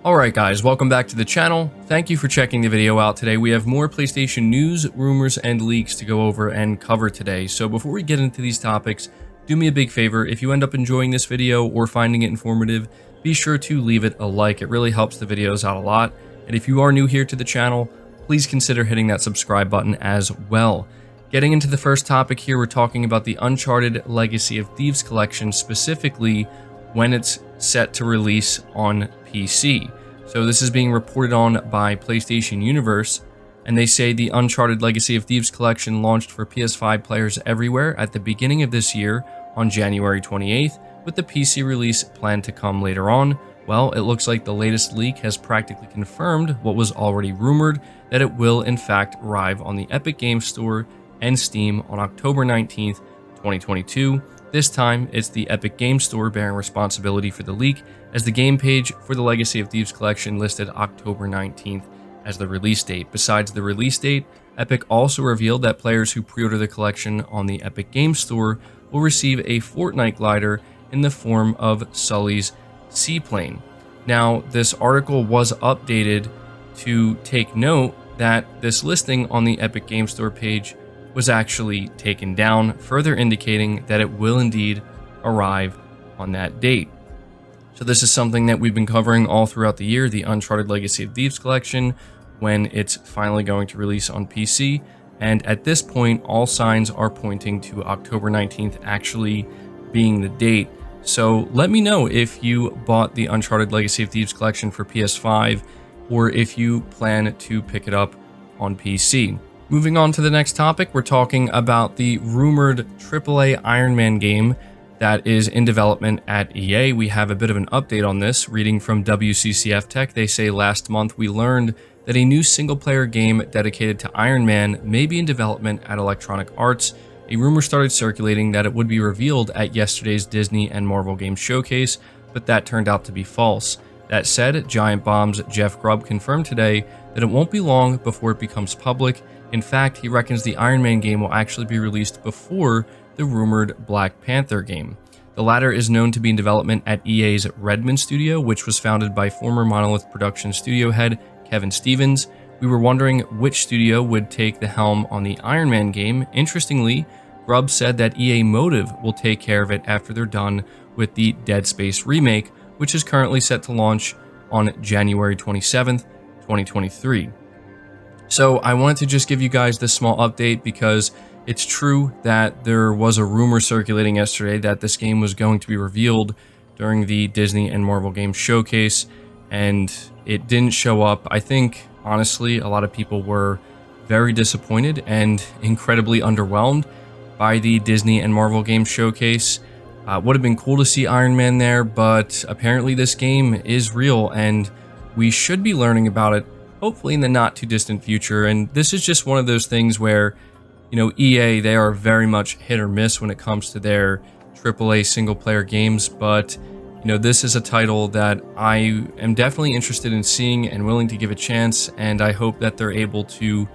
Alright guys, welcome back to the channel. Thank you for checking the video out today. We have more PlayStation news, rumors, and leaks to go over and cover today. So before we get into these topics, do me a big favor. If you end up enjoying this video or finding it informative, be sure to leave it a like. It really helps the videos out a lot. And if you are new here to the channel, please consider hitting that subscribe button as well. Getting into the first topic here, we're talking about the Uncharted Legacy of Thieves collection, specifically when it's set to release on PC. So this is being reported on by PlayStation Universe, and they say the Uncharted Legacy of Thieves collection launched for PS5 players everywhere at the beginning of this year on January 28th, with the PC release planned to come later on. Well, it looks like the latest leak has practically confirmed what was already rumored, that it will in fact arrive on the Epic Games Store and Steam on October 19th, 2022. This time, it's the Epic Games Store bearing responsibility for the leak, as the game page for the Legacy of Thieves collection listed October 19th as the release date. Besides the release date, Epic also revealed that players who pre-order the collection on the Epic Games Store will receive a Fortnite glider in the form of Sully's seaplane. Now, this article was updated to take note that this listing on the Epic Games Store page was actually taken down, further indicating that it will indeed arrive on that date. So this is something that we've been covering all throughout the year, the Uncharted Legacy of Thieves collection, when it's finally going to release on PC. And at this point, all signs are pointing to October 19th actually being the date. So let me know if you bought the Uncharted Legacy of Thieves collection for PS5, or if you plan to pick it up on PC. Moving on to the next topic, we're talking about the rumored AAA Iron Man game that is in development at EA. We have a bit of an update on this. Reading from WCCF Tech, they say last month we learned that a new single-player game dedicated to Iron Man may be in development at Electronic Arts. A rumor started circulating that it would be revealed at yesterday's Disney and Marvel Games showcase, but that turned out to be false. That said, Giant Bomb's Jeff Grubb confirmed today that it won't be long before it becomes public. In fact, he reckons the Iron Man game will actually be released before the rumored Black Panther game. The latter is known to be in development at EA's Redmond studio, which was founded by former Monolith Production studio head Kevin Stevens. We were wondering which studio would take the helm on the Iron Man game. Interestingly, Grubb said that EA Motive will take care of it after they're done with the Dead Space remake, which is currently set to launch on January 27th, 2023. So I wanted to just give you guys this small update because it's true that there was a rumor circulating yesterday that this game was going to be revealed during the Disney and Marvel Games showcase, and it didn't show up. I think, honestly, a lot of people were very disappointed and incredibly underwhelmed by the Disney and Marvel Games showcase. Would have been cool to see Iron Man there, but apparently this game is real, and we should be learning about it hopefully in the not too distant future. And this is just one of those things where, you know, EA, they are very much hit or miss when it comes to their AAA single player games. But, you know, this is a title that I am definitely interested in seeing and willing to give a chance. And I hope that they're able to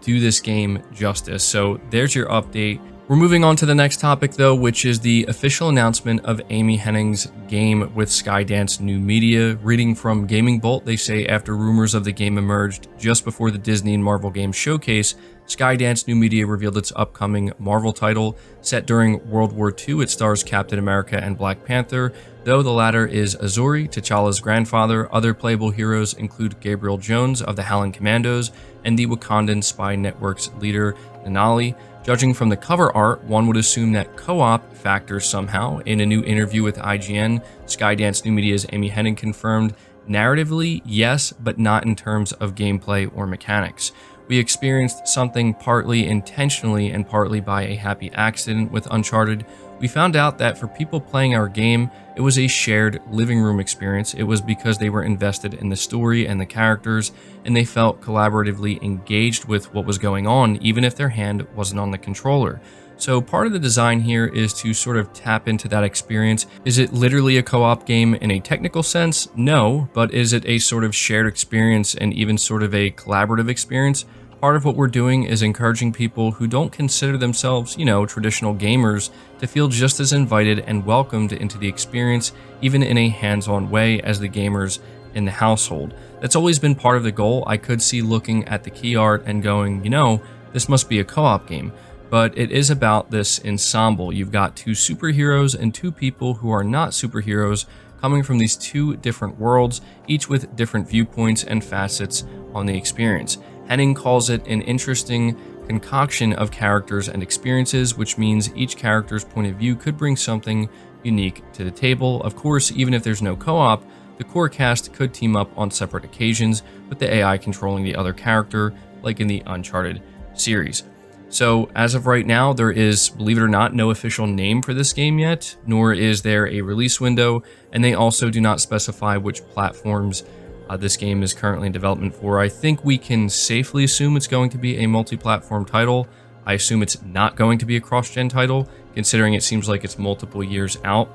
do this game justice. So there's your update. We're moving on to the next topic though, which is the official announcement of Amy Hennig's game with Skydance New Media. Reading from Gaming Bolt, they say after rumors of the game emerged just before the Disney and Marvel Games showcase, Skydance New Media revealed its upcoming Marvel title. Set during World War II, it stars Captain America and Black Panther, though the latter is Azuri, T'Challa's grandfather. Other playable heroes include Gabriel Jones of the Howling Commandos and the Wakandan Spy Network's leader, Nanali. Judging from the cover art, one would assume that co-op factors somehow. In a new interview with IGN, Skydance New Media's Amy Hennig confirmed, narratively, yes, but not in terms of gameplay or mechanics. We experienced something partly intentionally and partly by a happy accident with Uncharted. We found out that for people playing our game, it was a shared living room experience. It was because they were invested in the story and the characters, and they felt collaboratively engaged with what was going on, even if their hand wasn't on the controller. So part of the design here is to sort of tap into that experience. Is it literally a co-op game in a technical sense? No, but is it a sort of shared experience and even sort of a collaborative experience? Part of what we're doing is encouraging people who don't consider themselves, you know, traditional gamers to feel just as invited and welcomed into the experience, even in a hands-on way, as the gamers in the household. That's always been part of the goal. I could see looking at the key art and going, this must be a co-op game. But it is about this ensemble. You've got two superheroes and two people who are not superheroes coming from these two different worlds, each with different viewpoints and facets on the experience. Henning calls it an interesting concoction of characters and experiences, which means each character's point of view could bring something unique to the table. Of course, even if there's no co-op, the core cast could team up on separate occasions, with the AI controlling the other character, like in the Uncharted series. So as of right now, there is, believe it or not, no official name for this game yet, nor is there a release window, and they also do not specify which platforms this game is currently in development for. I think we can safely assume it's going to be a multi-platform title. I assume it's not going to be a cross-gen title, considering it seems like it's multiple years out.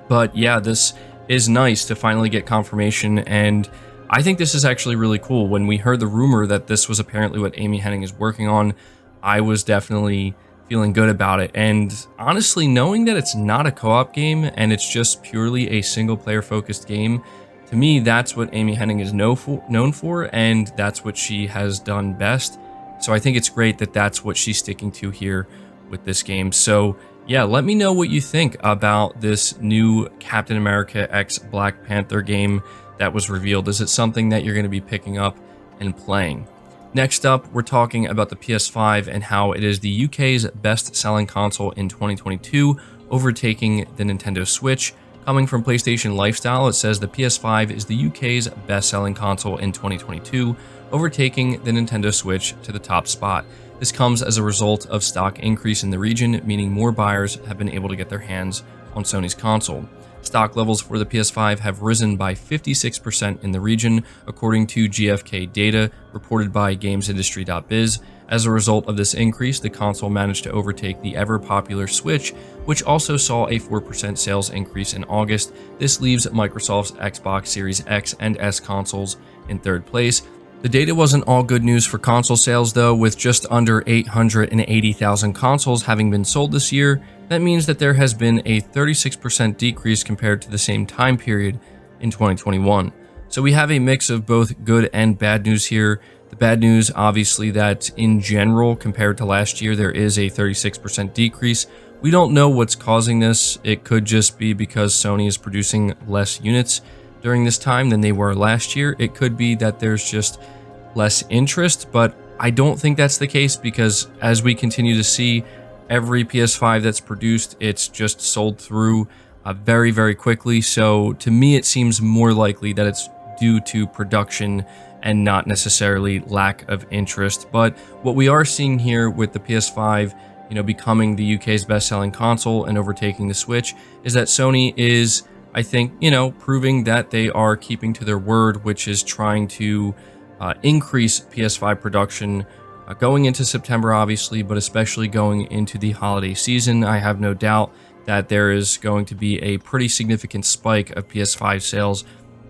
But yeah, this is nice to finally get confirmation, and I think this is actually really cool. When we heard the rumor that this was apparently what Amy Hennig is working on, I was definitely feeling good about it. And honestly, knowing that it's not a co-op game and it's just purely a single-player focused game, to me, that's what Amy Hennig is known for, and that's what she has done best. So I think it's great that that's what she's sticking to here with this game. So yeah, let me know what you think about this new Captain America x Black Panther game that was revealed. Is it something that you're going to be picking up and playing? Next up, we're talking about the PS5 and how it is the UK's best-selling console in 2022, overtaking the Nintendo Switch. Coming from PlayStation Lifestyle, it says the PS5 is the UK's best-selling console in 2022, overtaking the Nintendo Switch to the top spot. This comes as a result of stock increase in the region, meaning more buyers have been able to get their hands on Sony's console. Stock levels for the PS5 have risen by 56% in the region, according to GfK data reported by GamesIndustry.biz. As a result of this increase, the console managed to overtake the ever-popular Switch, which also saw a 4% sales increase in August. This leaves Microsoft's Xbox Series X and S consoles in third place. The data wasn't all good news for console sales, though, with just under 880,000 consoles having been sold this year. That means that there has been a 36% decrease compared to the same time period in 2021. So we have a mix of both good and bad news here. The bad news, obviously, that in general, compared to last year, there is a 36% decrease. We don't know what's causing this. It could just be because Sony is producing less units during this time than they were last year. It could be that there's just less interest, but I don't think that's the case, because as we continue to see, every PS5 that's produced, it's just sold through very, very quickly. So to me, it seems more likely that it's due to production and not necessarily lack of interest. But what we are seeing here with the PS5, becoming the UK's best-selling console and overtaking the Switch, is that Sony is, I think, proving that they are keeping to their word, which is trying to increase PS5 production going into September, obviously, but especially going into the holiday season. I have no doubt that there is going to be a pretty significant spike of PS5 sales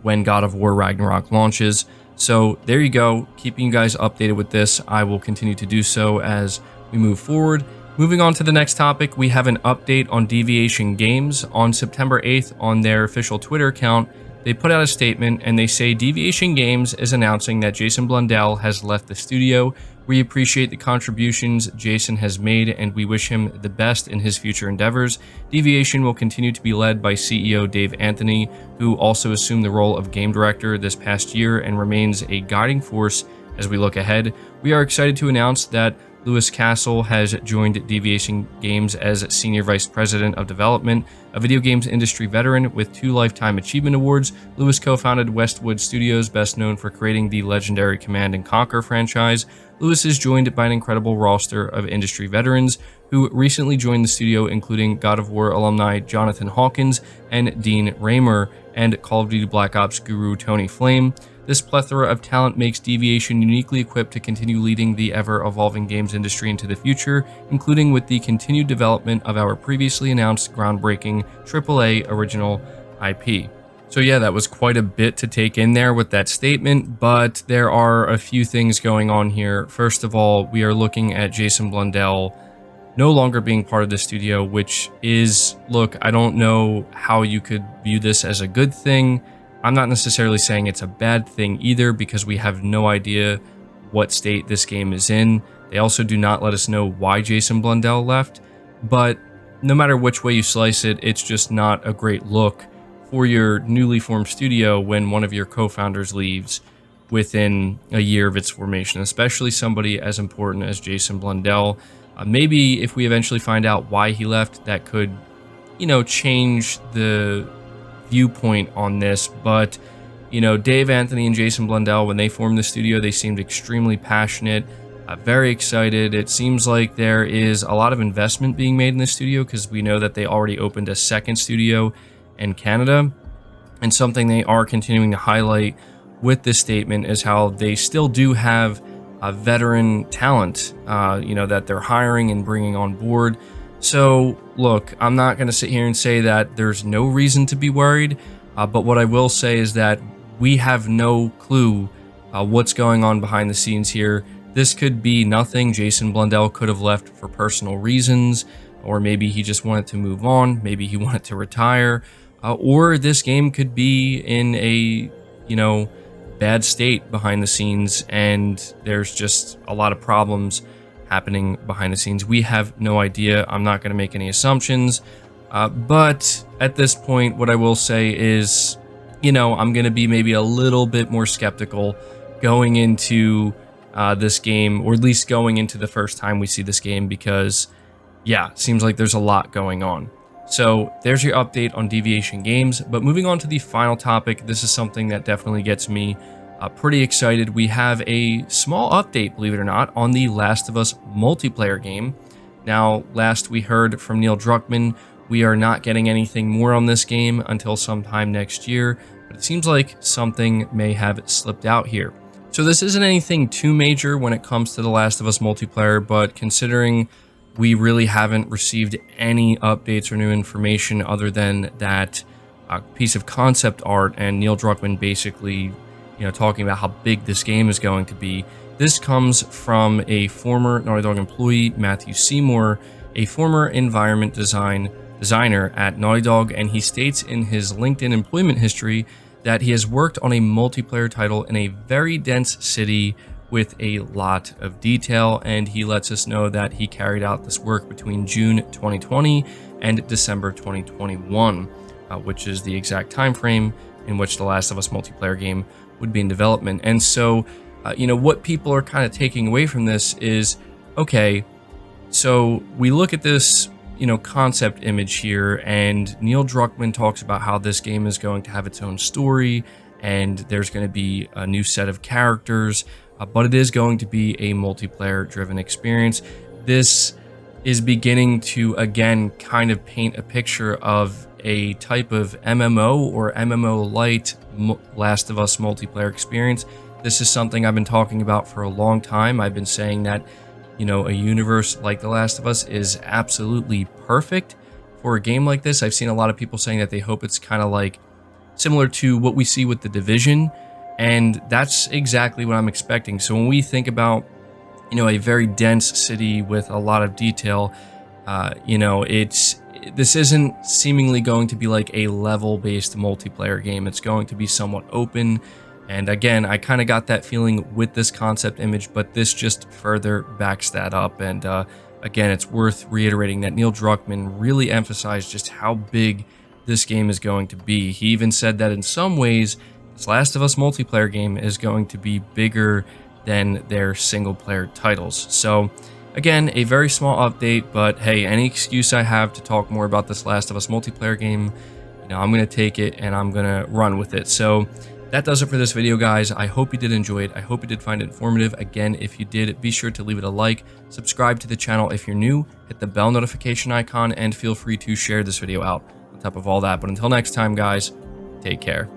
when God of War Ragnarok launches. So there you go, keeping you guys updated with this. I will continue to do so as we move forward. Moving on to the next topic, we have an update on Deviation Games. On September 8th, on their official Twitter account, they put out a statement and they say Deviation Games is announcing that Jason Blundell has left the studio. We appreciate the contributions Jason has made and we wish him the best in his future endeavors. Deviation will continue to be led by CEO Dave Anthony, who also assumed the role of game director this past year and remains a guiding force as we look ahead. We are excited to announce that Lewis Castle has joined Deviation Games as Senior Vice President of Development, a video games industry veteran with 2 Lifetime Achievement Awards. Lewis co-founded Westwood Studios, best known for creating the legendary Command & Conquer franchise. Lewis is joined by an incredible roster of industry veterans who recently joined the studio, including God of War alumni Jonathan Hawkins and Dean Raymer, and Call of Duty Black Ops guru Tony Flame. This plethora of talent makes Deviation uniquely equipped to continue leading the ever-evolving games industry into the future, including with the continued development of our previously announced groundbreaking AAA original IP. So yeah, that was quite a bit to take in there with that statement, but there are a few things going on here. First of all, we are looking at Jason Blundell no longer being part of the studio, which is, look, I don't know how you could view this as a good thing. I'm not necessarily saying it's a bad thing either, because we have no idea what state this game is in. They also do not let us know why Jason Blundell left, but no matter which way you slice it, it's just not a great look for your newly formed studio when one of your co-founders leaves within a year of its formation, especially somebody as important as Jason Blundell. Maybe if we eventually find out why he left, that could, change the viewpoint on this. But, Dave Anthony and Jason Blundell, when they formed the studio, they seemed extremely passionate, very excited. It seems like there is a lot of investment being made in the studio, because we know that they already opened a second studio in Canada. And something they are continuing to highlight with this statement is how they still do have a veteran talent, that they're hiring and bringing on board. So look, I'm not going to sit here and say that there's no reason to be worried, but what I will say is that we have no clue what's going on behind the scenes here. This could be nothing. Jason Blundell could have left for personal reasons, or maybe he just wanted to move on. Maybe he wanted to retire, or this game could be in a, bad state behind the scenes, and there's just a lot of problems happening behind the scenes. We have no idea. I'm not going to make any assumptions, but at this point, what I will say is, I'm going to be maybe a little bit more skeptical going into this game, or at least going into the first time we see this game, because yeah, it seems like there's a lot going on. So there's your update on Deviation Games. But moving on to the final topic, this is something that definitely gets me pretty excited. We have a small update, believe it or not, on the Last of Us multiplayer game. Now, last we heard from Neil Druckmann, we are not getting anything more on this game until sometime next year, but it seems like something may have slipped out here. So this isn't anything too major when it comes to the Last of Us multiplayer, but considering we really haven't received any updates or new information other than that piece of concept art, and Neil Druckmann basically, talking about how big this game is going to be. This comes from a former Naughty Dog employee, Matthew Seymour, a former environment designer at Naughty Dog, and he states in his LinkedIn employment history that he has worked on a multiplayer title in a very dense city with a lot of detail, and he lets us know that he carried out this work between June 2020 and December 2021, which is the exact time frame in which the Last of Us multiplayer game would be in development. And so, what people are kind of taking away from this is, okay, so we look at this, concept image here, and Neil Druckmann talks about how this game is going to have its own story, and there's going to be a new set of characters, but it is going to be a multiplayer-driven experience. This is beginning to, again, kind of paint a picture of a type of MMO or MMO-light Last of Us multiplayer experience. This is something I've been talking about for a long time. I've been saying that, a universe like The Last of Us is absolutely perfect for a game like this. I've seen a lot of people saying that they hope it's kind of like similar to what we see with The Division, and that's exactly what I'm expecting. So when we think about, a very dense city with a lot of detail, this isn't seemingly going to be like a level-based multiplayer game. It's going to be somewhat open. And again, I kind of got that feeling with this concept image, but this just further backs that up. And again, it's worth reiterating that Neil Druckmann really emphasized just how big this game is going to be. He even said that in some ways, this Last of Us multiplayer game is going to be bigger than their single-player titles. So again, a very small update, but hey, any excuse I have to talk more about this Last of Us multiplayer game, I'm going to take it and I'm going to run with it. So that does it for this video, guys. I hope you did enjoy it. I hope you did find it informative. Again, if you did, be sure to leave it a like, subscribe to the channel if you're new, hit the bell notification icon, and feel free to share this video out on top of all that. But until next time, guys, take care.